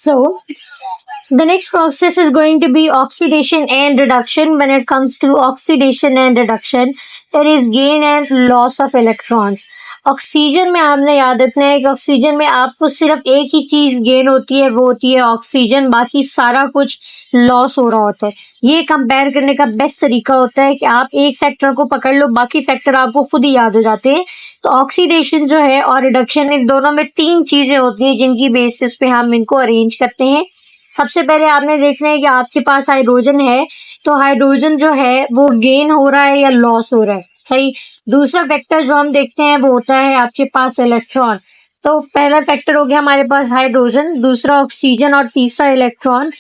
So the next process is going to be oxidation and reduction. When it comes to oxidation and reduction, there is gain and loss of electrons. Oxygen में आपने याद रखना है कि oxygen में आपको सिर्फ एक ही चीज गेन होती है, वो होती है ऑक्सीजन, बाकी सारा कुछ लॉस हो रहा होता है। ये कंपेयर करने का बेस्ट तरीका होता है कि आप एक फैक्टर को पकड़ लो, बाकी फैक्टर आपको खुद ही याद हो जाते हैं। तो ऑक्सीडेशन जो है और रिडक्शन, इन दोनों में तीन चीजें होती हैं जिनकी बेसिस पे हम इनको अरेंज करते हैं। सबसे पहले आपने देखना है कि आपके पास हाइड्रोजन है, तो हाइड्रोजन जो है वो गेन हो रहा है या लॉस हो रहा है, सही। दूसरा फैक्टर जो हम देखते हैं वो होता है आपके पास इलेक्ट्रॉन। तो पहला फैक्टर हो गया हमारे पास हाइड्रोजन, दूसरा ऑक्सीजन और तीसरा इलेक्ट्रॉन।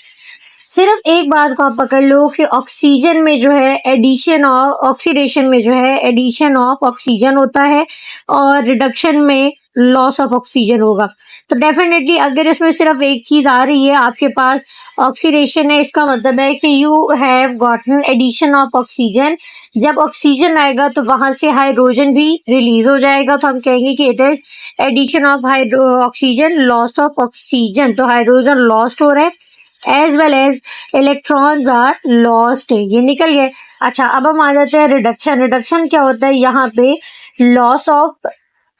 सिर्फ एक बात को आप पकड़ लो कि ऑक्सीजन में जो है एडिशन ऑफ, ऑक्सीडेशन में जो है एडिशन ऑफ ऑक्सीजन होता है और रिडक्शन में लॉस ऑफ ऑक्सीजन होगा। तो डेफिनेटली अगर इसमें सिर्फ एक चीज आ रही है, आपके पास ऑक्सीडेशन है, इसका मतलब है कि you have gotten addition of oxygen. जब ऑक्सीजन आएगा तो वहां से हाइड्रोजन भी रिलीज हो जाएगा, तो हम कहेंगे कि it is addition of oxygen, loss of oxygen. तो हाइड्रोजन लॉस्ट हो रहा है as well as electrons are lost, ये निकल गए। अच्छा, अब हम आ जाते हैं रिडक्शन। रिडक्शन क्या होता है, यहाँ पे लॉस ऑफ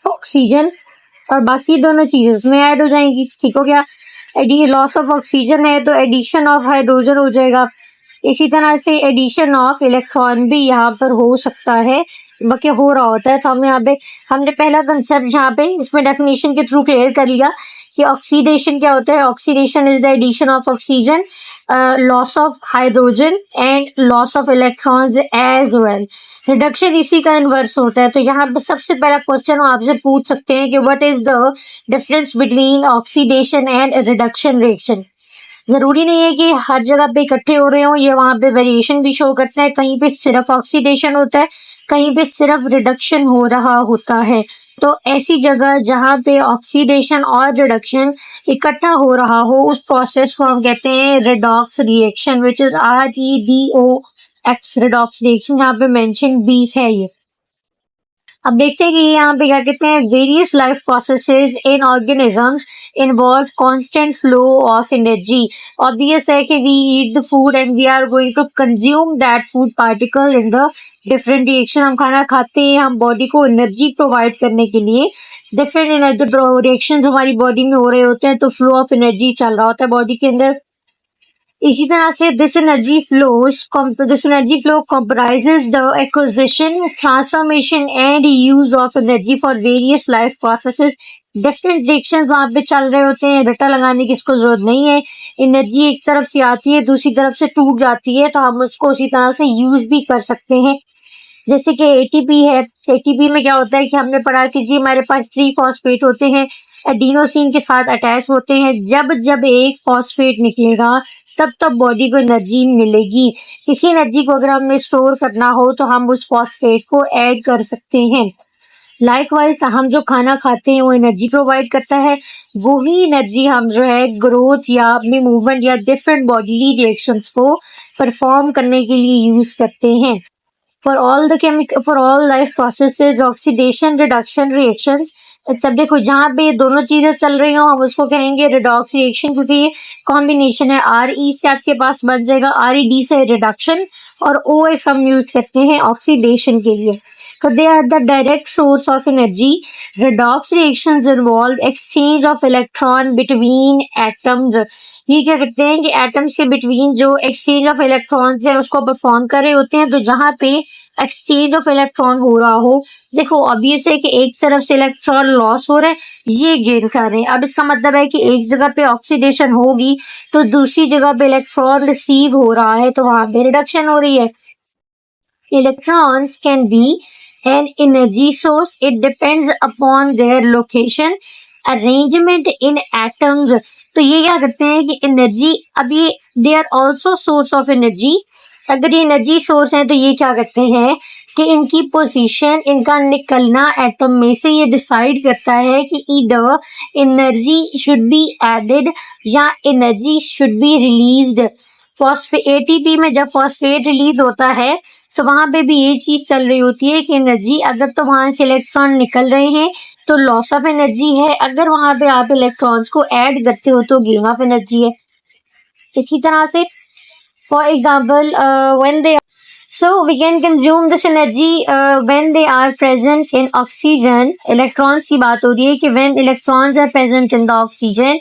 ऑक्सीजन और बाकी दोनों चीजें इसमें ऐड हो जाएंगी, ठीक हो गया। लॉस ऑफ ऑक्सीजन है तो एडिशन ऑफ हाइड्रोजन हो जाएगा, इसी तरह से एडिशन ऑफ इलेक्ट्रॉन भी यहाँ पर हो सकता है, बाकी हो रहा होता है। तो हम यहाँ पे हमने पहला कंसेप्ट यहाँ पे इसमें डेफिनेशन के थ्रू क्लियर कर लिया कि ऑक्सीडेशन क्या होता है। Oxidation is the addition of oxygen, loss of hydrogen and loss of electrons as well. Reduction इसी का इनवर्स होता है। तो यहाँ पे सबसे पहला क्वेश्चन आपसे पूछ सकते हैं कि what is the difference between oxidation and reduction reaction. जरूरी नहीं है कि हर जगह पे इकट्ठे हो रहे हो, ये वहां पे वेरिएशन भी शो करता है। कहीं पे सिर्फ ऑक्सीडेशन होता है, कहीं पे सिर्फ रिडक्शन हो रहा होता है। तो ऐसी जगह जहाँ पे ऑक्सीडेशन और रिडक्शन इकट्ठा हो रहा हो, उस प्रोसेस को हम कहते हैं redox reaction, which is REDOX, redox reaction. यहाँ पे मेंशन बी है ये। अब देखते हैं कि यहाँ पे क्या कहते हैं, various life processes in organisms involve constant flow of energy. Obvious है कि we eat the food and we are going to consume that food particle in the different reaction. हम खाना खाते हैं, हम बॉडी को एनर्जी प्रोवाइड करने के लिए डिफरेंट एनर्जी रिएक्शन हमारी बॉडी में हो रहे होते हैं, तो फ्लो ऑफ एनर्जी चल रहा होता है बॉडी के अंदर। इसी तरह से this energy flow comprises the acquisition, transformation and use of energy for various life processes। Different reaction वहां पे चल रहे होते हैं, रटा लगाने की इसको जरूरत नहीं है। एनर्जी एक तरफ से आती है, दूसरी तरफ से टूट जाती है, तो हम उसको उसी तरह से यूज भी कर सकते हैं। जैसे कि एटीपी है, एटीपी में क्या होता है कि हमने पढ़ा कि जी हमारे पास 3 फॉस्फेट होते हैं, एडिनोसिन के साथ अटैच होते हैं। जब जब एक फॉस्फेट निकलेगा तब तब बॉडी को एनर्जी मिलेगी। किसी एनर्जी को अगर हमें स्टोर करना हो तो हम उस फॉस्फेट को ऐड कर सकते हैं। लाइकवाइज हम जो खाना खाते हैं वो एनर्जी प्रोवाइड करता है, वही एनर्जी हम जो है ग्रोथ या अपनी मूवमेंट या डिफरेंट बॉडी रिएक्शंस को परफॉर्म करने के लिए यूज करते हैं। For all life processes, oxidation, reduction reactions, तब देखो जहाँ पे ये दोनों चीजें चल रही हो हम उसको कहेंगे रिडॉक्स रिएक्शन, क्योंकि ये कॉम्बिनेशन है। RE से आपके पास बन जाएगा, RED से रिडक्शन, और OX हम यूज करते हैं ऑक्सीडेशन के लिए। तो they are the direct source of energy. Redox reactions involve exchange of electron between atoms. ये क्या करते हैं कि एटम्स के बिटवीन जो एक्सचेंज ऑफ इलेक्ट्रॉन्स है उसको परफॉर्म कर रहे होते हैं। तो जहाँ पे एक्सचेंज ऑफ इलेक्ट्रॉन हो रहा हो, देखो ऑब्वियस है कि एक तरफ से इलेक्ट्रॉन लॉस हो रहा है, ये गेन कर रहे हैं। अब इसका मतलब है कि एक जगह पे ऑक्सीडेशन होगी तो दूसरी जगह पे इलेक्ट्रॉन रिसीव हो रहा है, तो वहां पे रिडक्शन हो रही है। Electrons can be an energy source, it depends upon their location, arrangement in atoms. तो ये क्या करते हैं कि एनर्जी, अब ये they are also source of energy. अगर ये एनर्जी सोर्स है तो ये क्या करते हैं कि इनकी पोजीशन, इनका निकलना एटम में से ये डिसाइड करता है कि either energy should be added या energy should be released. Phosphate ATP में जब फॉस्फेट रिलीज होता है तो वहां पे भी ये चीज चल रही होती है कि एनर्जी, अगर तो वहां से इलेक्ट्रॉन निकल रहे हैं तो लॉस ऑफ एनर्जी है। अगर वहां पे आप इलेक्ट्रॉन्स को ऐड करते हो तो गेन ऑफ एनर्जी है। इसी तरह से for example when they so we can consume this energy when they are present in oxygen। electrons की बात हो रही है कि when electrons are present in the oxygen,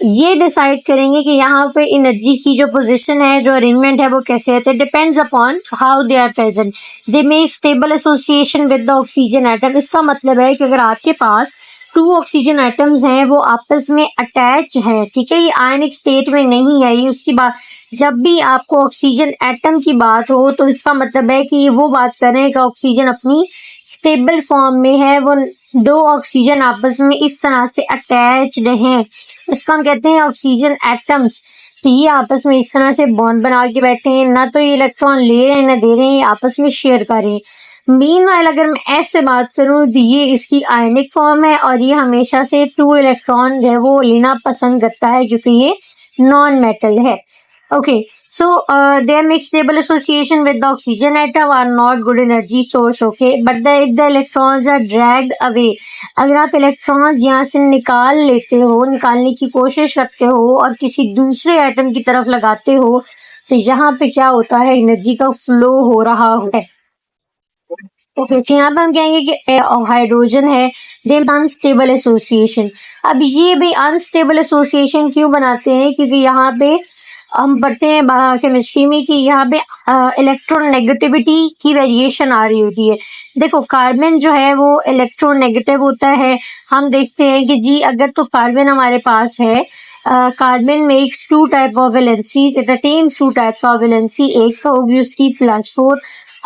ये डिसाइड करेंगे कि यहाँ पे एनर्जी की जो पोजीशन है, जो अरेंजमेंट है वो कैसे है। Depends upon how they are present. They make stable association with the oxygen atom. इसका मतलब है कि अगर आपके पास 2 ऑक्सीजन एटम्स हैं, वो आपस में अटैच है, ठीक है, ये आयनिक स्टेट में नहीं है। ये उसकी बात, जब भी आपको ऑक्सीजन एटम की बात हो तो इसका मतलब है कि वो बात कर रहे हैं कि ऑक्सीजन अपनी स्टेबल फॉर्म में है, वो 2 ऑक्सीजन आपस में इस तरह से अटैच्ड हैं। इसको हम कहते हैं ऑक्सीजन एटम्स। तो ये आपस में इस तरह से बॉन्ड बना के बैठे हैं, ना तो ये इलेक्ट्रॉन ले रहे हैं ना दे रहे हैं, आपस में शेयर कर रहे हैं। मीनवाइल अगर मैं ऐसे बात करूं तो ये इसकी आयनिक फॉर्म है और ये हमेशा से 2 इलेक्ट्रॉन जो है वो लेना पसंद करता है क्योंकि ये नॉन मेटल है। Okay, so their mixed stable association with the oxygen atom are not good energy source, okay, but if the electrons are dragged away, अगर आप इलेक्ट्रॉन्स यहाँ से निकाल लेते हो, निकालने की कोशिश करते हो और किसी दूसरे एटम की तरफ लगाते हो, तो यहाँ पे क्या होता है, एनर्जी का फ्लो हो रहा है। ओके, तो यहाँ पे हम कहेंगे कि हाइड्रोजन है, दे अनस्टेबल एसोसिएशन। अब ये भी अनस्टेबल एसोसिएशन क्यों बनाते हैं, क्योंकि यहाँ पे हम पढ़ते हैं केमिस्ट्री में कि यहाँ पे इलेक्ट्रोनेगेटिविटी की वेरिएशन आ रही होती है। देखो, कार्बन जो है वो इलेक्ट्रोनेगेटिव होता है। हम देखते हैं कि जी अगर तो कार्बन हमारे पास है, carbon makes 2 type of valency, it attains 2 type of valency. एक तो होगी उसकी +4।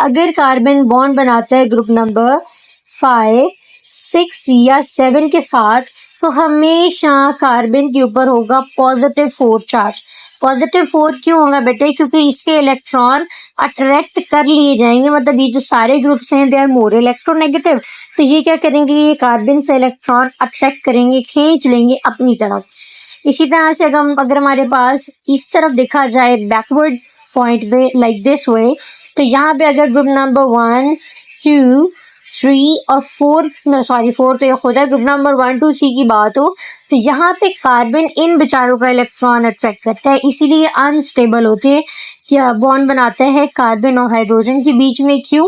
अगर कार्बन बॉन्ड बनाता है ग्रुप नंबर 5, 6 या 7 के साथ, तो हमेशा कार्बन के ऊपर होगा +4 चार्ज। +4 क्यों होगा बेटे, क्योंकि इसके इलेक्ट्रॉन अट्रैक्ट कर लिए जाएंगे, मतलब ये जो सारे ग्रुप्स हैं दे आर मोर इलेक्ट्रोनेगेटिव। तो ये क्या करेंगे, ये कार्बन से इलेक्ट्रॉन अट्रैक्ट करेंगे, खींच लेंगे अपनी तरफ। इसी तरह से अगर हमारे पास इस तरफ देखा जाए बैकवर्ड पॉइंट पे लाइक दिस वे, तो यहाँ पे अगर ग्रुप नंबर 1, 2, 3 और 4 तो ये हो जाए, ग्रुप नंबर 1, 2, 3 की बात हो, तो यहाँ पे कार्बन इन बेचारों का इलेक्ट्रॉन अट्रैक्ट करता है, इसीलिए अनस्टेबल होते हैं। क्या बॉन्ड बनाते हैं कार्बन और हाइड्रोजन के बीच में, क्यों,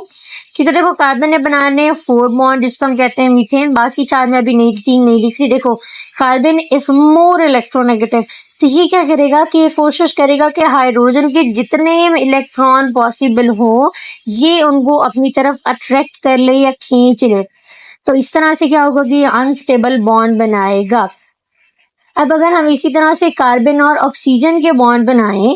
क्योंकि देखो कार्बन ने बनाने 4 बॉन्ड जिसको हम कहते हैं मीथेन। बाकी 4 में अभी नहीं, 3 नहीं लिख रही। देखो, कार्बन इज मोर इलेक्ट्रोनेगेटिव, तो ये क्या करेगा कि ये कोशिश करेगा कि हाइड्रोजन के जितने इलेक्ट्रॉन पॉसिबल हो ये उनको अपनी तरफ अट्रैक्ट कर ले या खींच ले। तो इस तरह से क्या होगा कि अनस्टेबल बॉन्ड बनाएगा। अब अगर हम इसी तरह से कार्बन और ऑक्सीजन के बॉन्ड बनाएं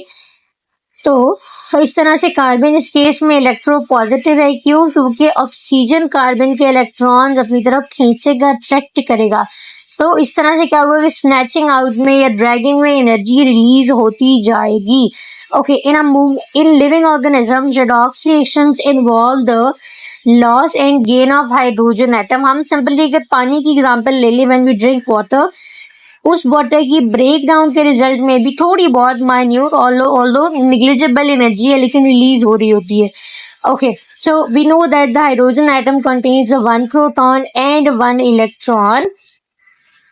तो इस तरह से कार्बन इस केस में इलेक्ट्रो पॉजिटिव है, क्यों, क्योंकि ऑक्सीजन कार्बन के इलेक्ट्रॉन्स अपनी तरफ खींचेगा, अट्रैक्ट करेगा। तो इस तरह से क्या होगा कि स्नैचिंग आउट में या ड्रैगिंग में एनर्जी रिलीज होती जाएगी। Okay, in living organisms redox reactions involve the loss and gain of hydrogen atom. हम सिंपली अगर पानी की एग्जांपल ले लें, व्हेन वी ड्रिंक वाटर, उस वाटर की ब्रेक डाउन के रिजल्ट में भी थोड़ी बहुत माइन्यूट ऑल्दो निग्लिजिबल एनर्जी है लेकिन रिलीज हो रही होती है। Okay, so we know that the hydrogen atom contains 1 proton and 1 electron.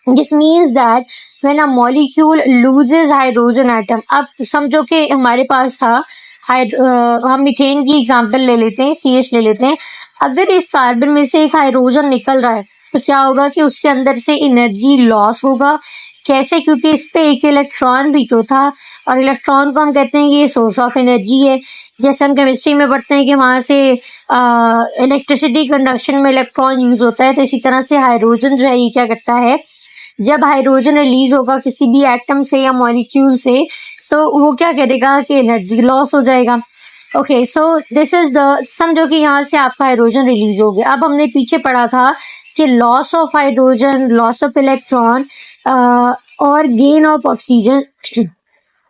This means that when a molecule loses hydrogen atom, अब समझो कि हमारे पास था हम मीथेन की एग्जांपल ले लेते हैं, CH ले लेते हैं। अगर इस कार्बन में से एक हाइड्रोजन निकल रहा है तो क्या होगा कि उसके अंदर से एनर्जी लॉस होगा। कैसे, क्योंकि इस पे एक इलेक्ट्रॉन भी तो था और इलेक्ट्रॉन को हम कहते हैं कि ये सोर्स ऑफ एनर्जी है। जैसे हम केमिस्ट्री में पढ़ते हैं कि वहाँ से इलेक्ट्रिसिटी कंडक्शन में इलेक्ट्रॉन यूज होता है, तो इसी तरह से हाइड्रोजन जो है ये क्या करता है, जब हाइड्रोजन रिलीज होगा किसी भी एटम से या मॉलिक्यूल से, तो वो क्या करेगा कि एनर्जी लॉस हो जाएगा। Okay, so this is the, समझो कि यहाँ से आपका हाइड्रोजन रिलीज हो गया। अब हमने पीछे पढ़ा था कि loss of hydrogen, loss of electron और गेन ऑफ ऑक्सीजन,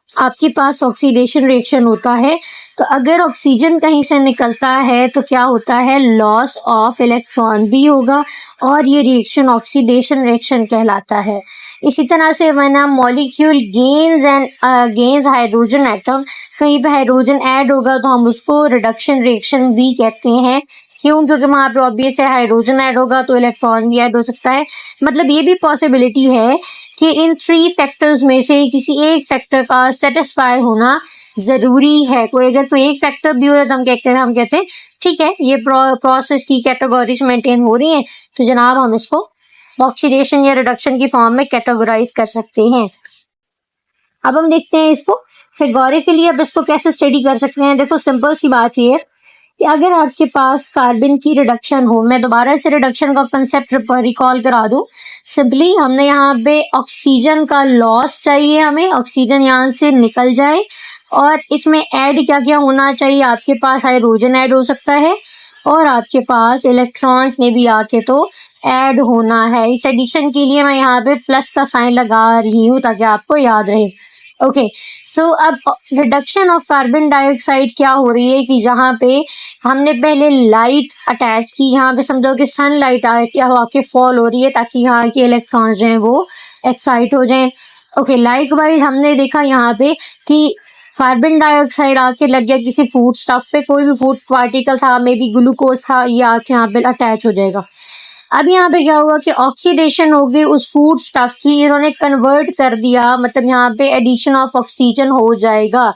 आपके पास ऑक्सीडेशन रिएक्शन होता है। तो अगर ऑक्सीजन कहीं से निकलता है तो क्या होता है, लॉस ऑफ इलेक्ट्रॉन भी होगा और ये रिएक्शन ऑक्सीडेशन रिएक्शन कहलाता है। इसी तरह से when a molecule gains hydrogen atom, कहीं पे हाइड्रोजन ऐड होगा तो हम उसको रिडक्शन रिएक्शन भी कहते हैं। क्यों? क्योंकि वहाँ पे ऑब्वियस है हाइड्रोजन ऐड होगा तो इलेक्ट्रॉन भी ऐड हो सकता है। मतलब ये भी पॉसिबिलिटी है कि इन 3 फैक्टर्स में से किसी एक फैक्टर का सेटिस्फाई होना जरूरी है। अगर कोई एक फैक्टर भी हो रहा है तो हम कहते हैं ठीक है ये प्रोसेस की कैटेगरीज मेंटेन हो रही हैं, तो जनाब हम इसको ऑक्सीडेशन या रिडक्शन की फॉर्म में कैटेगराइज कर सकते हैं। अब हम देखते हैं इसको फिगोरिकली, अब इसको कैसे स्टडी कर सकते हैं। देखो सिंपल सी बात ये है कि अगर आपके पास कार्बन की रिडक्शन हो, मैं दोबारा से रिडक्शन का कंसेप्ट रिकॉल करा दूं। सिंपली हमने यहाँ पे ऑक्सीजन का लॉस चाहिए, हमें ऑक्सीजन यहाँ से निकल जाए और इसमें ऐड क्या क्या होना चाहिए। आपके पास हाइड्रोजन ऐड हो सकता है और आपके पास इलेक्ट्रॉन्स ने भी आके तो ऐड होना है। इस एडिशन के लिए मैं यहाँ पे प्लस का साइन लगा रही हूँ ताकि आपको याद रहे। ओके सो अब रिडक्शन ऑफ कार्बन डाइऑक्साइड क्या हो रही है कि जहाँ पे हमने पहले लाइट अटैच की, यहाँ पे समझो कि सनलाइट आके फॉल हो रही है ताकि यहाँ के इलेक्ट्रॉन्स जो हैं वो एक्साइट हो जाएं। ओके लाइकवाइज हमने देखा यहाँ पे कि कार्बन डाइऑक्साइड आके लग गया किसी फूड स्टफ पे, कोई भी फूड पार्टिकल था, मे बी ग्लूकोज था, ये आके यहाँ पे अटैच हो जाएगा। अब यहाँ पे क्या हुआ कि ऑक्सीडेशन हो गई उस फूड स्टफ की, इन्होंने कन्वर्ट कर दिया, मतलब यहाँ पे एडिशन ऑफ ऑक्सीजन हो जाएगा।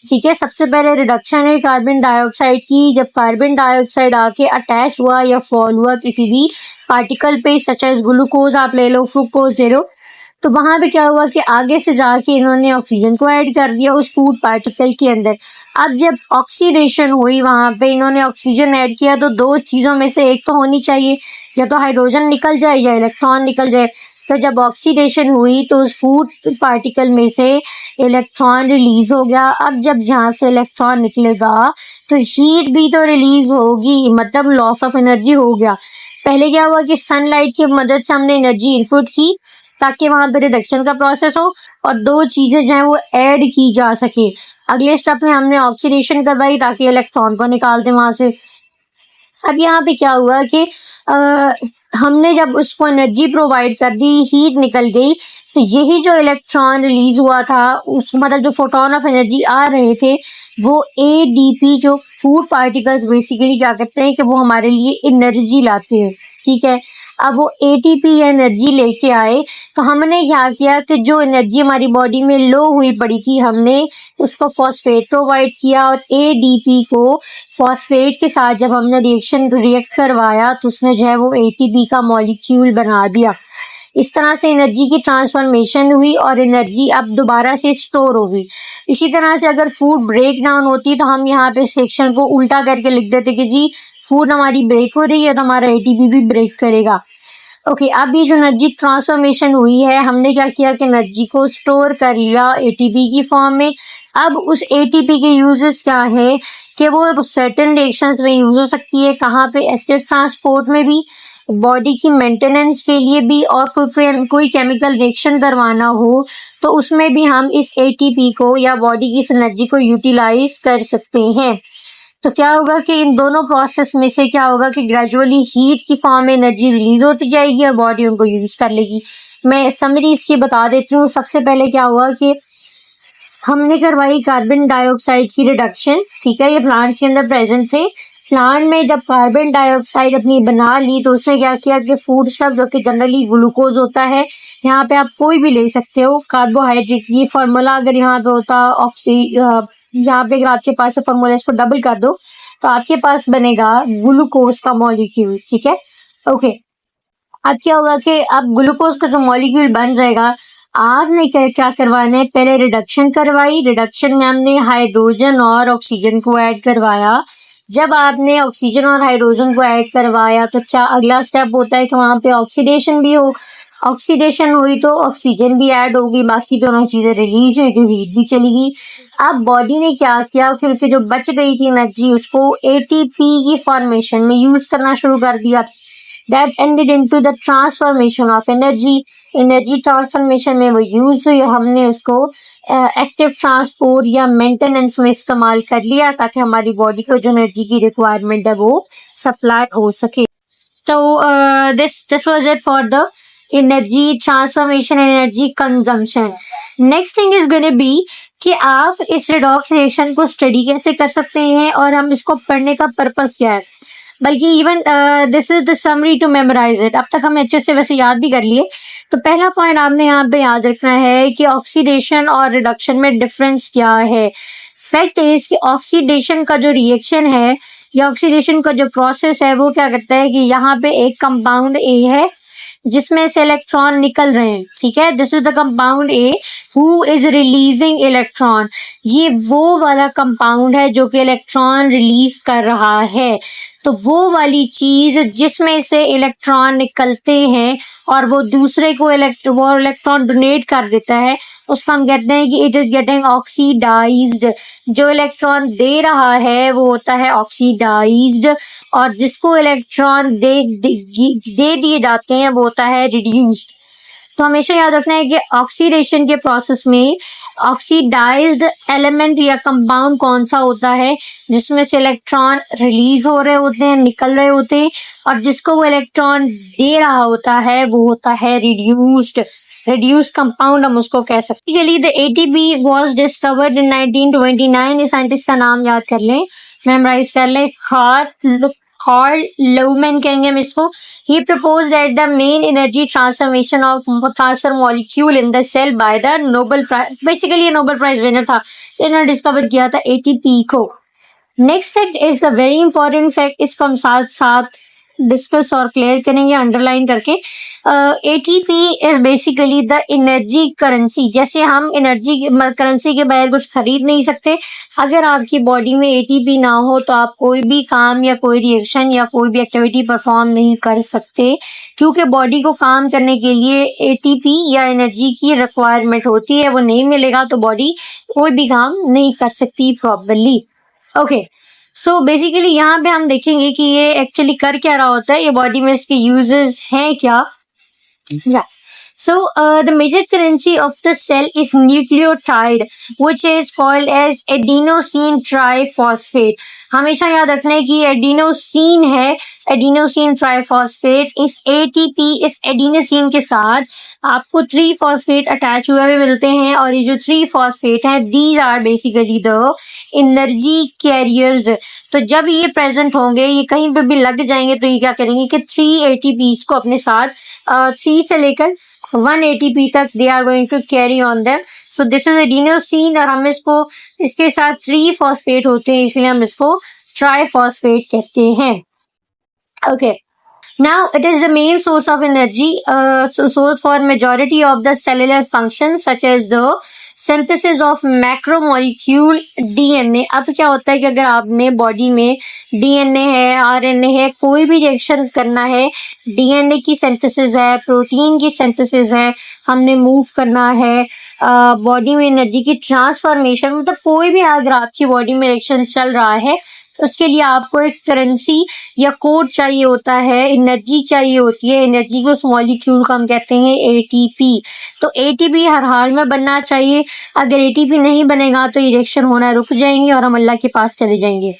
ठीक है, सबसे पहले रिडक्शन है कार्बन डाइऑक्साइड की। जब कार्बन डाइऑक्साइड आके अटैच हुआ या फॉल हुआ किसी भी पार्टिकल पे, सच एज ग्लूकोज आप ले लो, फ्रुक्टोज ले लो, तो वहां पे क्या हुआ कि आगे से जाके इन्होंने ऑक्सीजन को ऐड कर दिया उस फूड पार्टिकल के अंदर। अब जब ऑक्सीडेशन हुई वहां पे इन्होंने ऑक्सीजन ऐड किया, तो 2 चीजों में से एक तो होनी चाहिए, या तो हाइड्रोजन निकल जाए या इलेक्ट्रॉन निकल जाए। तो जब ऑक्सीडेशन हुई तो उस फूड पार्टिकल में से इलेक्ट्रॉन रिलीज हो गया। अब जब यहाँ से इलेक्ट्रॉन निकलेगा तो हीट भी तो रिलीज होगी, मतलब लॉस ऑफ एनर्जी हो गया। पहले क्या हुआ कि सनलाइट की मदद से हमने एनर्जी इनपुट की ताकि वहां पे रिडक्शन का प्रोसेस हो और 2 चीजें जो है वो ऐड की जा सके। अगले स्टेप में हमने ऑक्सीडेशन करवाई ताकि इलेक्ट्रॉन को निकाल दें वहां से। अब यहाँ पे क्या हुआ कि हमने जब उसको एनर्जी प्रोवाइड कर दी, हीट निकल गई, तो यही जो इलेक्ट्रॉन रिलीज हुआ था उस मतलब जो फोटोन ऑफ एनर्जी आ रहे थे वो एडीपी, जो फूड पार्टिकल्स बेसिकली क्या करते हैं कि वो हमारे लिए एनर्जी लाते हैं। ठीक है, अब वो एटीपी एनर्जी लेके आए, तो हमने क्या किया कि जो एनर्जी हमारी बॉडी में लो हुई पड़ी थी हमने उसको फॉस्फेट प्रोवाइड किया, और एडीपी को फॉस्फेट के साथ जब हमने रिएक्ट करवाया तो उसने जो है वो एटीपी का मॉलिक्यूल बना दिया। इस तरह से एनर्जी की ट्रांसफॉर्मेशन हुई और एनर्जी अब दोबारा से स्टोर हो गई। इसी तरह से अगर फूड ब्रेक डाउन होती तो हम यहाँ पे सेक्शन को उल्टा करके लिख देते कि जी फूड हमारी ब्रेक हो रही है तो हमारा एटीपी भी ब्रेक करेगा। ओके, अब ये जो एनर्जी ट्रांसफॉर्मेशन हुई है हमने क्या किया कि एनर्जी को स्टोर कर लिया एटीपी की फॉर्म में। अब उस एटीपी के यूजेस क्या है कि वो सर्टेन रिएक्शंस में यूज हो सकती है। कहाँ पे? एक्टिव ट्रांसपोर्ट में भी, बॉडी की मेंटेनेंस के लिए भी, और कोई केमिकल रिएक्शन करवाना हो तो उसमें भी हम इस एटीपी को या बॉडी की इस एनर्जी को यूटिलाइज कर सकते हैं। तो क्या होगा कि इन दोनों प्रोसेस में से क्या होगा कि ग्रेजुअली हीट की फॉर्म में एनर्जी रिलीज होती जाएगी और बॉडी उनको यूज कर लेगी। मैं समरी इसकी बता देती हूँ। सबसे पहले क्या हुआ कि हमने करवाई कार्बन डाइऑक्साइड की रिडक्शन। ठीक है, ये प्लांट के अंदर प्रेजेंट थे। प्लांट में जब कार्बन डाइऑक्साइड अपनी बना ली तो उसने क्या किया कि फूड स्टफ जो कि जनरली ग्लूकोज होता है, यहाँ पे आप कोई भी ले सकते हो कार्बोहाइड्रेट, ये फॉर्मूला अगर यहाँ पे होता यहाँ पे अगर आपके पास फॉर्मूला इसको डबल कर दो तो आपके पास बनेगा ग्लूकोज का मॉलिक्यूल। ठीक है, ओके, अब क्या होगा कि अब ग्लूकोज का जो मॉलिक्यूल बन जाएगा, आपने क्या करवाना है, पहले रिडक्शन करवाई। रिडक्शन में हमने हाइड्रोजन और ऑक्सीजन को ऐड करवाया। जब आपने ऑक्सीजन और हाइड्रोजन को ऐड करवाया तो क्या अगला स्टेप होता है कि वहां पे ऑक्सीडेशन भी हो। ऑक्सीडेशन हुई तो ऑक्सीजन भी ऐड होगी, बाकी दोनों चीजें रिलीज हुई तो हीट भी चली गई। अब बॉडी ने क्या किया, क्योंकि जो बच गई थी एनर्जी उसको एटीपी की फॉर्मेशन में यूज करना शुरू कर दिया। That ended into the transformation of energy. Energy transformation में वो यूज हुई, हमने उसको एक्टिव ट्रांसपोर्ट या मेंटेनेंस में इस्तेमाल कर लिया ताकि हमारी बॉडी को जो एनर्जी की रिक्वायरमेंट है वो सप्लाई हो सके। तो this was it for the energy transformation, energy consumption. Next thing is gonna be कि आप इस रिडॉक्स रिएक्शन को स्टडी कैसे कर सकते हैं और हम इसको पढ़ने का पर्पस क्या है। बल्कि even this is the summary to memorize it. अब तक हमने अच्छे से वैसे याद भी कर लिए. तो पहला पॉइंट आपने यहाँ पे याद रखना है कि ऑक्सीडेशन और रिडक्शन में डिफरेंस क्या है. फैक्ट इज कि ऑक्सीडेशन का जो रिएक्शन है या ऑक्सीडेशन का जो प्रोसेस है वो क्या करता है कि यहाँ पे एक कंपाउंड ए है जिसमें से इलेक्ट्रॉन निकल रहे हैं. ठीक है, this is the compound A who is releasing electron. ये वो वाला कंपाउंड है जो कि इलेक्ट्रॉन रिलीज कर रहा है. तो वो वाली चीज जिसमें से इलेक्ट्रॉन निकलते हैं और वो दूसरे को वो इलेक्ट्रॉन डोनेट कर देता है, उसको हम कहते हैं कि इट इज गेटिंग ऑक्सीडाइज्ड. जो इलेक्ट्रॉन दे रहा है वो होता है ऑक्सीडाइज्ड, और जिसको इलेक्ट्रॉन दे दिए जाते हैं वो होता है रिड्यूस्ड. तो हमेशा याद रखना है कि ऑक्सीडेशन के प्रोसेस में ऑक्सीडाइज्ड एलिमेंट या कंपाउंड कौन सा होता है जिसमें से इलेक्ट्रॉन रिलीज हो रहे होते हैं, निकल रहे होते हैं, और जिसको वो इलेक्ट्रॉन दे रहा होता है वो होता है रिड्यूस्ड कंपाउंड हम उसको कह सकते हैं. The ATP was discovered in 1929. इस साइंटिस्ट का नाम याद कर लें, मेमोराइज कर लें. कार्ल लुहमैन कहेंगे हम इसको. He proposed that the main energy transformation of transfer molecule in the cell by the Nobel Prize, basically ये Nobel Prize winner था, इन्होंने डिस्कवर किया था ATP को. Next fact is the very important fact, इसको हम साथ साथ डिस्कस और क्लियर करेंगे अंडरलाइन करके. ATP is basically the energy currency. जैसे हम एनर्जी करेंसी के बगैर कुछ खरीद नहीं सकते, अगर आपकी बॉडी में एटीपी ना हो तो आप कोई भी काम या कोई रिएक्शन या कोई भी एक्टिविटी परफॉर्म नहीं कर सकते, क्योंकि बॉडी को काम करने के लिए एटीपी या एनर्जी की रिक्वायरमेंट होती है. वो नहीं मिलेगा तो बॉडी कोई भी काम नहीं कर सकती प्रॉपरली. ओके, सो बेसिकली यहाँ पे हम देखेंगे कि ये एक्चुअली कर क्या रहा होता है, ये बॉडी में इसके यूजेस हैं क्या. Yeah. So the major currency of the cell is nucleotide, which is called as adenosine triphosphate. हमेशा याद रखना है कि एडिनोसिन है, एडिनोसिन ट्राइफॉस्फेट. इस एटीपी इस एडिनोसिन के साथ आपको ट्रीफॉस्फेट अटैच हुए हुए मिलते हैं, और ये जो ट्रीफॉस्फेट है these are basically the energy carriers. तो जब ये प्रेजेंट होंगे, ये कहीं पे भी लग जाएंगे, तो ये क्या करेंगे कि 3 एटीपीज को अपने साथ 3 से लेकर 1 एटीपी तक they are going to carry on them. So this is adenosine, और हम इसको इसके साथ ट्रीफॉस्फेट होते हैं, इसलिए हम इसको ट्राइफॉस्फेट कहते हैं. Okay, now it is the main source of energy, source for majority of the cellular functions such as the synthesis of macromolecule DNA. अब क्या होता है कि अगर आपने बॉडी में डीएनए है, आरएनए है, कोई भी रिएक्शन करना है, डीएनए की सिंथेसिस है, प्रोटीन की सिंथेसिस है, हमने मूव करना है, बॉडी में एनर्जी की ट्रांसफॉर्मेशन, मतलब कोई भी अगर आपकी बॉडी में रिएक्शन चल रहा है तो उसके लिए आपको एक करेंसी या कोड चाहिए होता है, एनर्जी चाहिए होती है. एनर्जी को उस मॉलिक्यूल को हम कहते हैं एटीपी. तो एटीपी हर हाल में बनना चाहिए. अगर एटीपी नहीं बनेगा तो रिएक्शन होना रुक जाएंगे और हम अल्लाह के पास चले जाएंगे.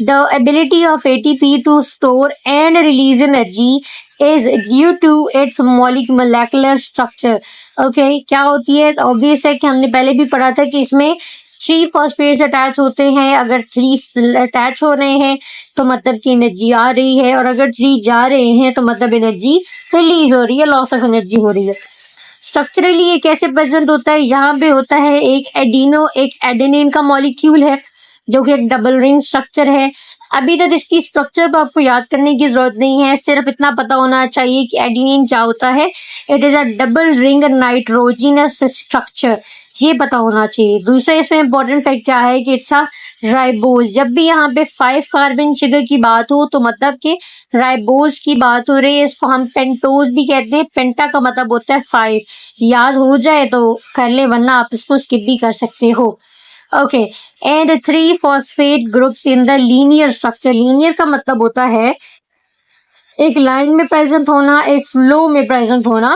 The ability of ATP to store and release energy is due to its molecular structure. Okay, क्या होती है? ऑब्वियस है कि हमने पहले भी पढ़ा था कि इसमें 3 फॉस्फेट्स अटैच होते हैं. अगर 3 अटैच हो रहे हैं तो मतलब कि एनर्जी आ रही है, और अगर 3 जा रहे हैं तो मतलब एनर्जी रिलीज हो रही है, लॉस ऑफ एनर्जी हो रही है. स्ट्रक्चरली ये कैसे प्रेजेंट होता है? यहाँ पे होता है एक एडेनिन का मॉलिक्यूल है जो कि एक डबल रिंग स्ट्रक्चर है. अभी तक इसकी स्ट्रक्चर को आपको याद करने की जरूरत नहीं है, सिर्फ इतना पता होना चाहिए कि एडेनिन क्या होता है. It is a double ring nitrogenous structure, ये पता होना चाहिए. दूसरा इसमें इंपॉर्टेंट फैक्ट क्या है कि इट्स अ राइबोज. जब भी यहाँ पे 5 कार्बन शुगर की बात हो तो मतलब कि राइबोज की बात हो रही है. इसको हम पेंटोज भी कहते हैं. पेंटा का मतलब होता है 5. याद हो जाए तो कर ले, वरना आप इसको स्किप भी कर सकते हो. Okay, and 3 phosphate groups in the linear structure. Linear का मतलब होता है एक लाइन में प्रेजेंट होना, एक फ्लो में प्रेजेंट होना,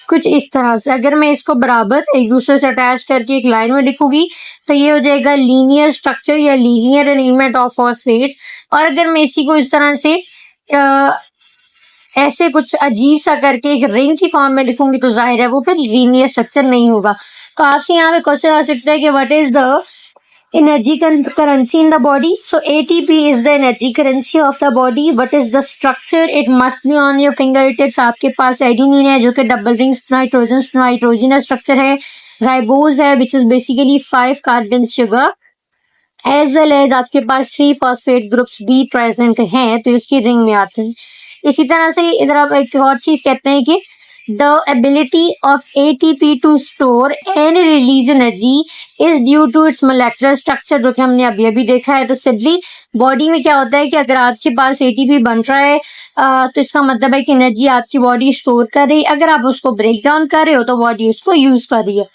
कुछ इस तरह से. अगर मैं इसको बराबर एक दूसरे से अटैच करके एक लाइन में लिखूंगी तो ये हो जाएगा लीनियर स्ट्रक्चर या लीनियर अरेंजमेंट ऑफ फॉस्फेट्स. और अगर मैं इसी को इस तरह से ऐसे कुछ अजीब सा करके एक रिंग की फॉर्म में लिखूंगी तो जाहिर है वो फिर लीनियर स्ट्रक्चर नहीं होगा. तो आपसे यहाँ पे क्वेश्चन आ सकता है कि what is the energy currency in the body. So ATP is the energy currency of the body. What is the structure? It must be on your fingertips. आपके पास एडेनिन है जो कि डबल रिंग नाइट्रोजन स्ट्रक्चर है, ribose है which is basically 5 carbon sugar, as well as आपके पास 3 phosphate groups भी present हैं, तो इसकी रिंग में आते हैं. इसी तरह से इधर आप एक और चीज कहते हैं कि the ability of ATP to store and release energy is due to its molecular structure, जो कि हमने अभी अभी देखा है. तो सिंपली बॉडी में क्या होता है कि अगर आपके पास ATP बन रहा है तो इसका मतलब है कि एनर्जी आपकी बॉडी स्टोर कर रही है. अगर आप उसको ब्रेक डाउन कर रहे हो तो बॉडी उसको यूज कर रही है.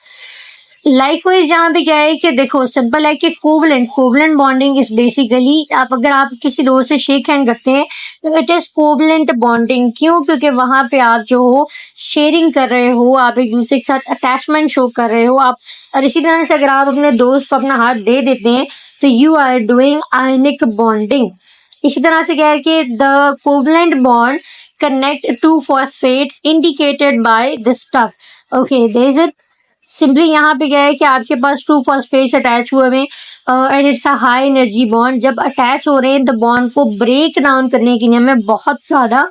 लाइकवाइज यहाँ पे क्या है कि देखो सिंपल है कि कोवलेंट बॉन्डिंग इज बेसिकली अगर आप किसी दोस्त से शेक हैंड करते हैं तो इट इज कोवलेंट बॉन्डिंग. क्यों? क्योंकि वहां पे आप जो हो शेयरिंग कर रहे हो, आप एक दूसरे के साथ अटैचमेंट शो कर रहे हो आप. और इसी तरह से अगर आप अपने दोस्त को अपना हाथ दे देते हैं तो you are doing ionic bonding. इसी तरह से क्या है कि the covalent bond connect to phosphates indicated by this tough. Okay, there is it. Simply यहाँ पे क्या है कि आपके पास 2 फॉस्फेट्स अटैच हुए हैं and it's a high energy bond. जब अटैच हो रहे हैं तो बॉन्ड को ब्रेक डाउन करने के लिए हमें बहुत ज्यादा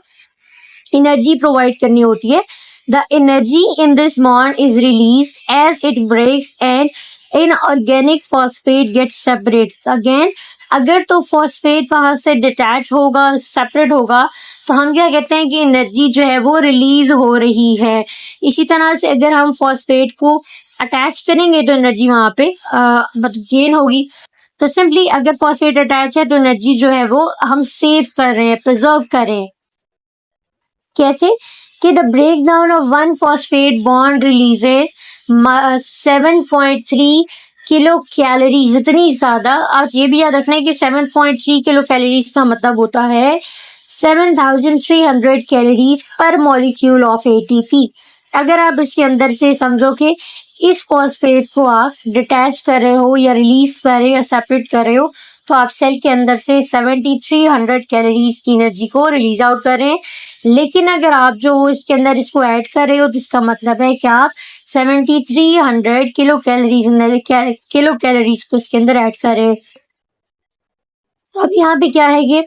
एनर्जी प्रोवाइड करनी होती है. The energy in this bond is released as it breaks and inorganic phosphate get separate. Again अगर तो फॉस्फेट वहां से डिटैच होगा, सेपरेट होगा, तो हम क्या कहते हैं कि एनर्जी जो है वो रिलीज हो रही है. इसी तरह से अगर हम फॉस्फेट को अटैच करेंगे तो एनर्जी वहां पे मतलब गेन होगी. तो सिंपली अगर फॉस्फेट अटैच है तो एनर्जी जो है वो हम सेव कर रहे हैं, प्रिजर्व कर रहे हैं. कैसे? कि the break down of 1 phosphate bond releases 7.3 kilo calories. इतनी ज्यादा. आप ये भी याद रखना है कि 7.3 किलो कैलोरीज का मतलब होता है 7,300 कैलोरीज पर मॉलिक्यूल ऑफ ATP. अगर आप इसके अंदर से समझो कि इस फॉस्फेट को आप डिटैच कर रहे हो या रिलीज कर रहे हो या सेपरेट कर रहे हो तो आप सेल के अंदर से 7,300 कैलोरीज की एनर्जी को रिलीज आउट कर रहे हैं. लेकिन अगर आप जो हो इसके अंदर इसको ऐड कर रहे हो तो इसका मतलब है कि आप 7,300 किलो कैलोरीज को इसके अंदर ऐड कर रहे हो. अब यहाँ पे क्या है कि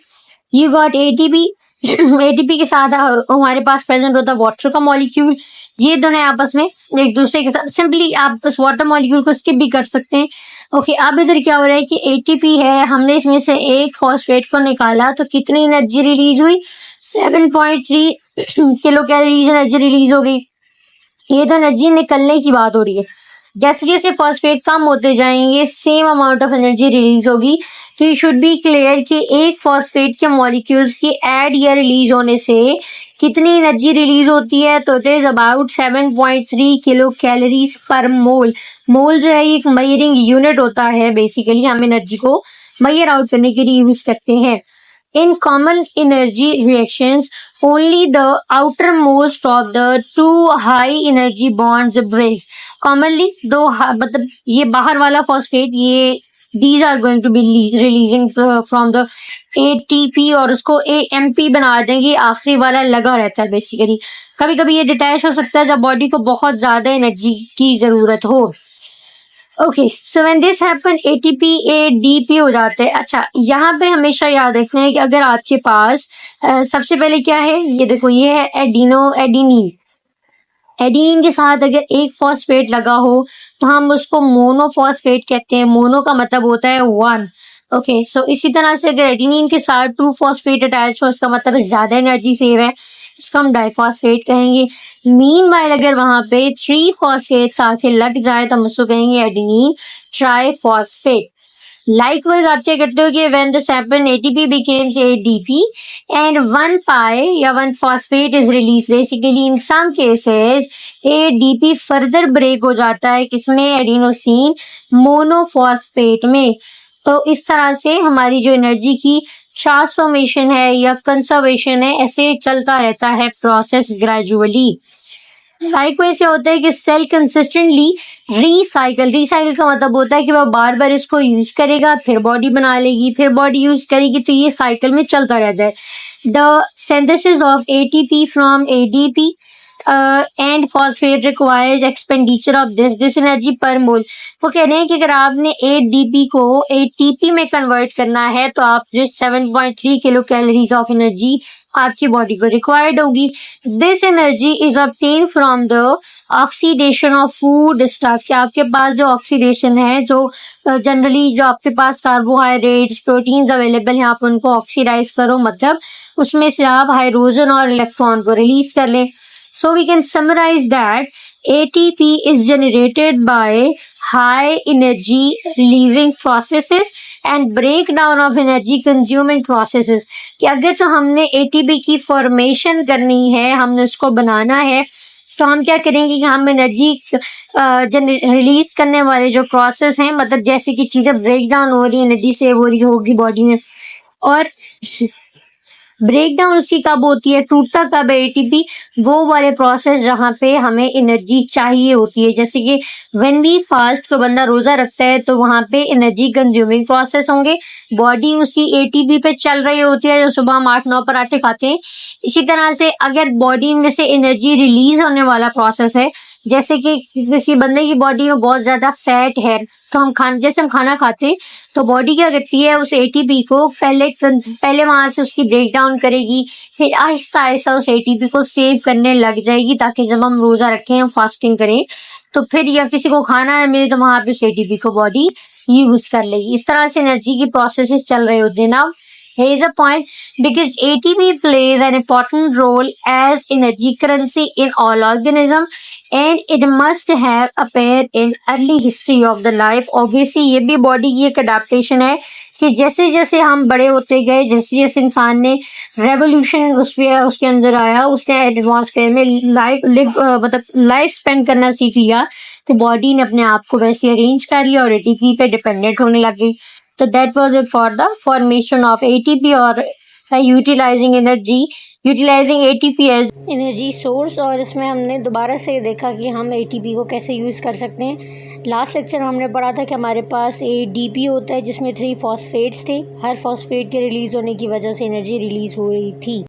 यू गॉट ATP. ATP के साथ हमारे पास प्रेजेंट होता है वाटर का मॉलिक्यूल. ये दोनों आपस में एक दूसरे के साथ सिंपली आप उस वाटर मॉलिक्यूल को स्किप भी कर सकते हैं. ओके, अब इधर क्या हो रहा है कि ATP है, हमने इसमें से एक फॉस्फेट को निकाला तो कितनी एनर्जी रिलीज हुई? 7.3 किलो कैलोरीज एनर्जी रिलीज हो गई. ये तो एनर्जी निकलने की बात हो रही है. जैसे जैसे फॉस्फेट कम होते जाएंगे same amount of energy release होगी. तो यू शुड बी क्लियर कि एक फॉस्फेट के मॉलिक्यूल्स की ऐड या रिलीज होने से कितनी एनर्जी रिलीज होती है? तो it is about 7.3 kilo calories पर मोल. मोल जो है एक मेजरिंग यूनिट होता है. बेसिकली हम एनर्जी को मेजर आउट करने के लिए यूज करते हैं. In common energy reactions, only the outermost of the 2 high energy bonds breaks. Commonly दो मतलब ये बाहर वाला फॉस्फेट ये these are going to be releasing from the ATP और उसको AMP बना देंगे. आखिरी वाला लगा रहता है. बेसिकली कभी कभी ये डिटैच हो सकता है जब बॉडी को बहुत ज्यादा एनर्जी की जरूरत हो. Okay, so when this happen ATP ADP हो जाते हैं. अच्छा, यहाँ पे हमेशा याद रखना है कि अगर आपके पास सबसे पहले क्या है, ये देखो ये है एडेनिन. एडेनिन के साथ अगर एक फॉस्फेट लगा हो तो हम उसको मोनोफॉस्फेट कहते हैं. मोनो का मतलब होता है 1. ओके, सो इसी तरह से अगर एडेनिन के साथ 2 फॉस्फेट अटैच हो इसका मतलब ज्यादा एनर्जी सेव है, इसको हम डाइफॉस्फेट कहेंगे. मीनवाइल अगर वहां पे 3 फॉस्फेट्स आके लग जाए तो हम उसको कहेंगे एडेनिन ट्राइफॉस्फेट. लाइकवाइज आप क्या करते हो कि when this happen ATP becomes ADP and 1 pi या 1 phosphate is released. Basically in some cases ADP further break हो जाता है किसमें? एडिनोसिन मोनोफॉस्फेट में. तो इस तरह से हमारी जो एनर्जी की ट्रांसफॉर्मेशन है या कंजर्वेशन है ऐसे चलता रहता है प्रोसेस ग्रेजुअली. लाइकवाइज से होता है कि सेल कंसिस्टेंटली रिसाइकिल का मतलब होता है कि वह बार बार इसको यूज करेगा, फिर बॉडी बना लेगी, फिर बॉडी यूज करेगी. तो ये साइकिल में चलता रहता है. The synthesis of ATP from ADP and phosphate requires expenditure of this energy पर मोल। वो कह रहे हैं कि अगर आपने 8 DP को 8 TP में कन्वर्ट करना है तो आप जो 7.3 किलो कैलोरीज ऑफ एनर्जी आपकी बॉडी को रिक्वायर्ड होगी। This energy is obtain from the oxidation of food stuff, कि आपके पास जो ऑक्सीडेशन है, जो जनरली जो आपके पास कार्बोहाइड्रेट्स प्रोटीन्स अवेलेबल हैं, आप उनको ऑक्सीडाइज करो, मतलब उसमें से आप हाइड्रोजन और इलेक्ट्रॉन को रिलीज कर लें। So we can summarise that ATP is generated by high energy releasing processes and breakdown of energy consuming processes, कि अगर तो हमने ATP की फॉर्मेशन करनी है, हमने उसको बनाना है, तो हम क्या करेंगे कि हम एनर्जी रिलीज करने वाले जो प्रोसेस हैं, मतलब जैसे कि चीज़ें ब्रेक डाउन हो रही, एनर्जी सेव हो रही होगी बॉडी में, और ब्रेक डाउन उसकी कब होती है, टूटता कब है ATP, वो वाले प्रोसेस जहाँ पे हमें एनर्जी चाहिए होती है। जैसे कि व्हेन वी फास्ट, को बंदा रोज़ा रखता है तो वहाँ पे एनर्जी कंज्यूमिंग प्रोसेस होंगे, बॉडी उसी ATP पे चल रही होती है, जो सुबह हम 8-9 पराठे खाते हैं। इसी तरह से अगर बॉडी में से एनर्जी रिलीज होने वाला प्रोसेस है, जैसे कि किसी बंदे की बॉडी में बहुत ज़्यादा फैट है, तो हम खाना खाते हैं तो बॉडी क्या करती है, उस ATP को पहले वहाँ से उसकी ब्रेक डाउन करेगी, फिर आहिस्ता आहिस्ता उस ATP को सेव करने लग जाएगी, ताकि जब हम रोज़ा रखें, हम फास्टिंग करें, तो फिर या किसी को खाना है मिले तो वहाँ पे उस ATP को बॉडी यूज़ कर लेगी। इस तरह से एनर्जी की प्रोसेसेस चल रहे होते हैं ना। Here is a point, because ATP plays an important role as energy currency in all organism and it must have appeared in early history of the life. Obviously ये भी बॉडी की एक अडेप्टेशन है कि जैसे जैसे हम बड़े होते गए, जैसे जैसे इंसान ने रेवोल्यूशन उसके अंदर आया, उसने एटमॉस्फेयर में मतलब लाइफ स्पेंड करना सीख लिया, तो बॉडी ने अपने आप को वैसे अरेंज कर लिया और ATP पे डिपेंडेंट होने लग गई। तो that was it for the formation of ATP और utilising ATP as energy source. और इसमें हमने दोबारा से देखा कि हम ATP को कैसे यूज़ कर सकते हैं। लास्ट लेक्चर में हमने पढ़ा था कि हमारे पास 8 DP होता है जिसमें 3 फॉस्फेट्स थे, हर फॉस्फेट के रिलीज़ होने की वजह से एनर्जी रिलीज़ हो रही थी।